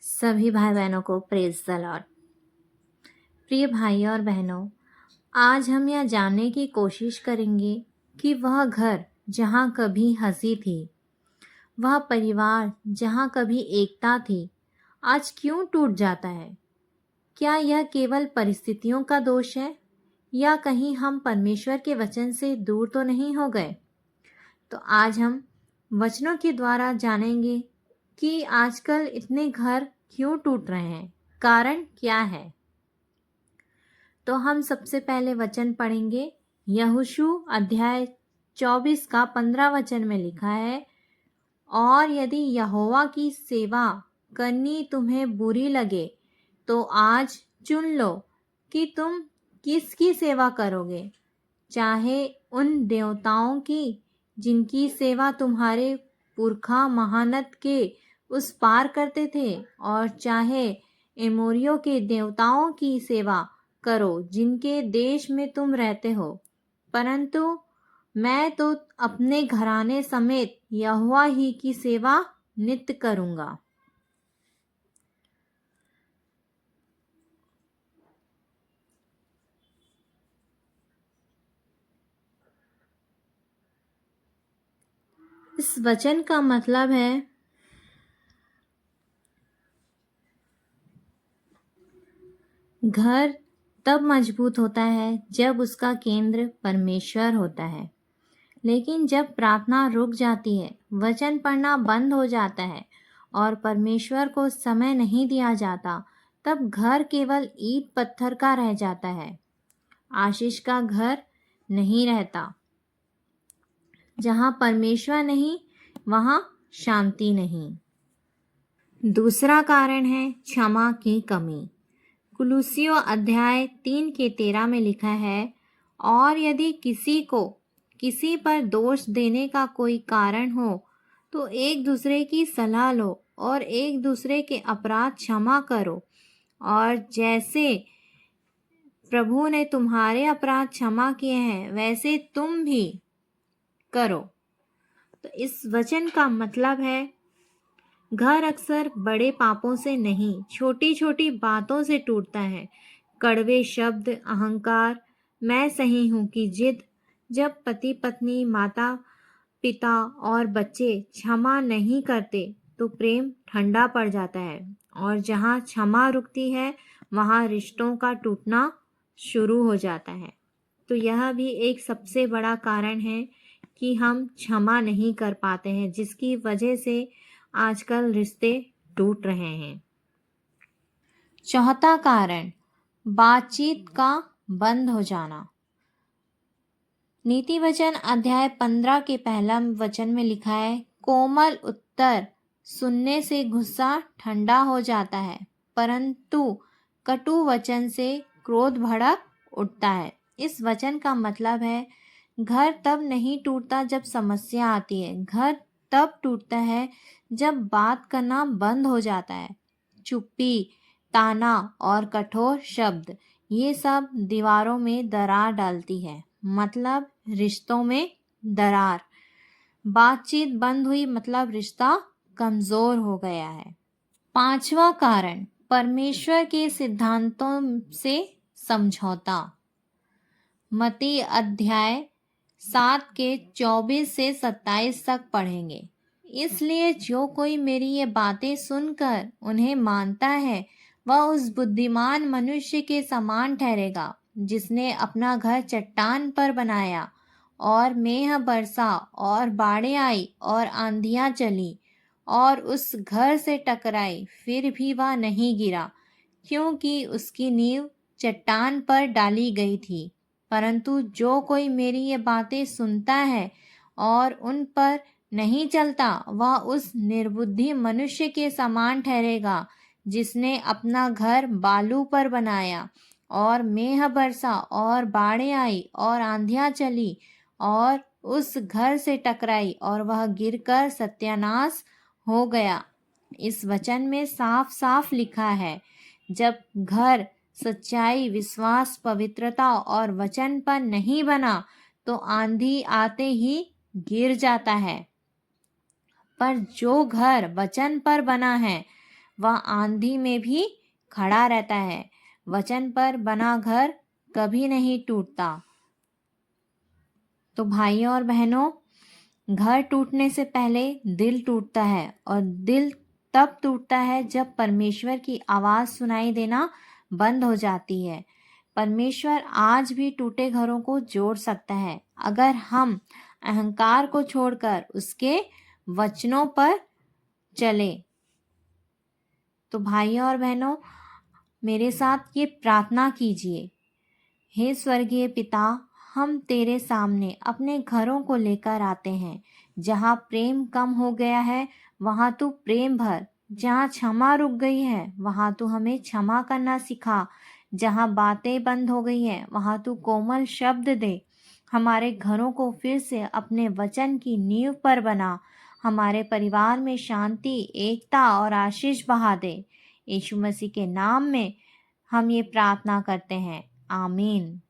सभी भाई बहनों को प्रेज द लॉर्ड। प्रिय भाई और बहनों, आज हम यह जानने की कोशिश करेंगे कि वह घर जहाँ कभी हंसी थी, वह परिवार जहाँ कभी एकता थी, आज क्यों टूट जाता है। क्या यह केवल परिस्थितियों का दोष है या कहीं हम परमेश्वर के वचन से दूर तो नहीं हो गए। तो आज हम वचनों के द्वारा जानेंगे कि आजकल इतने घर क्यों टूट रहे हैं, कारण क्या है। तो हम सबसे पहले वचन पढ़ेंगे। यहोशू अध्याय 24 का 15 वचन में लिखा है, और यदि यहोवा की सेवा करनी तुम्हें बुरी लगे तो आज चुन लो कि तुम किसकी सेवा करोगे, चाहे उन देवताओं की जिनकी सेवा तुम्हारे पुरखा महानद के उस पार करते थे, और चाहे एमोरियों के देवताओं की सेवा करो जिनके देश में तुम रहते हो, परंतु मैं तो अपने घराने समेत यहोवा ही की सेवा नित्य करूंगा। इस वचन का मतलब है घर तब मजबूत होता है जब उसका केंद्र परमेश्वर होता है, लेकिन जब प्रार्थना रुक जाती है, वचन पढ़ना बंद हो जाता है और परमेश्वर को समय नहीं दिया जाता, तब घर केवल ईंट पत्थर का रह जाता है, आशीष का घर नहीं रहता। जहाँ परमेश्वर नहीं वहाँ शांति नहीं। दूसरा कारण है क्षमा की कमी। कुलुस्सियों अध्याय 3 के 13 में लिखा है, और यदि किसी को किसी पर दोष देने का कोई कारण हो तो एक दूसरे की सलाह लो और एक दूसरे के अपराध क्षमा करो, और जैसे प्रभु ने तुम्हारे अपराध क्षमा किए हैं वैसे तुम भी करो। तो इस वचन का मतलब है घर अक्सर बड़े पापों से नहीं, छोटी छोटी बातों से टूटता है। कड़वे शब्द, अहंकार, मैं सही हूँ की जिद। जब पति पत्नी, माता पिता और बच्चे क्षमा नहीं करते तो प्रेम ठंडा पड़ जाता है, और जहाँ क्षमा रुकती है वहाँ रिश्तों का टूटना शुरू हो जाता है। तो यह भी एक सबसे बड़ा कारण है कि हम क्षमा नहीं कर पाते हैं, जिसकी वजह से आजकल रिश्ते टूट रहे हैं। चौथा कारण, बातचीत का बंद हो जाना। नीति वचन अध्याय 15 के पहला वचन में लिखा है, कोमल उत्तर सुनने से गुस्सा ठंडा हो जाता है, परंतु कटु वचन से क्रोध भड़क उठता है। इस वचन का मतलब है घर तब नहीं टूटता जब समस्या आती है, घर तब टूटता है जब बात करना बंद हो जाता है। चुप्पी, ताना और कठोर शब्द, ये सब दीवारों में दरार डालती है, मतलब रिश्तों में दरार। बातचीत बंद हुई मतलब रिश्ता कमजोर हो गया है। पांचवा कारण, परमेश्वर के सिद्धांतों से समझौता। मत्ती अध्याय 7 के 24 से 27 तक पढ़ेंगे। इसलिए जो कोई मेरी ये बातें सुनकर उन्हें मानता है वह उस बुद्धिमान मनुष्य के समान ठहरेगा जिसने अपना घर चट्टान पर बनाया, और मेघ बरसा और बाढ़ें आई और आंधियां चली और उस घर से टकराई, फिर भी वह नहीं गिरा, क्योंकि उसकी नींव चट्टान पर डाली गई थी। परंतु जो कोई मेरी ये बातें सुनता है और उन पर नहीं चलता, वह उस निर्बुद्धि मनुष्य के समान ठहरेगा जिसने अपना घर बालू पर बनाया, और मेघ बरसा और बाढ़ें आई और आंधियां चली और उस घर से टकराई, और वह गिरकर सत्यानाश हो गया। इस वचन में साफ साफ लिखा है, जब घर सच्चाई, विश्वास, पवित्रता और वचन पर नहीं बना तो आंधी आते ही गिर जाता है, पर जो घर वचन पर बना है वह आंधी में भी खड़ा रहता है। वचन पर बना घर कभी नहीं टूटता। तो भाइयों और बहनों, घर टूटने से पहले दिल टूटता है, और दिल तब टूटता है जब परमेश्वर की आवाज़ सुनाई देना बंद हो जाती है। परमेश्वर आज भी टूटे घरों को जोड़ सकता है, अगर हम अहंकार को छोड़कर उसके वचनों पर चले। तो भाइयों और बहनों, मेरे साथ ये प्रार्थना कीजिए। हे स्वर्गीय पिता, हम तेरे सामने अपने घरों को लेकर आते हैं। जहाँ प्रेम कम हो गया है वहाँ तू प्रेम भर। जहाँ क्षमा रुक गई है वहाँ तू हमें क्षमा करना सिखा। जहाँ बातें बंद हो गई हैं वहाँ तू कोमल शब्द दे। हमारे घरों को फिर से अपने वचन की नींव पर बना। हमारे परिवार में शांति, एकता और आशीष बहा दे। यीशु मसीह के नाम में हम ये प्रार्थना करते हैं, आमीन।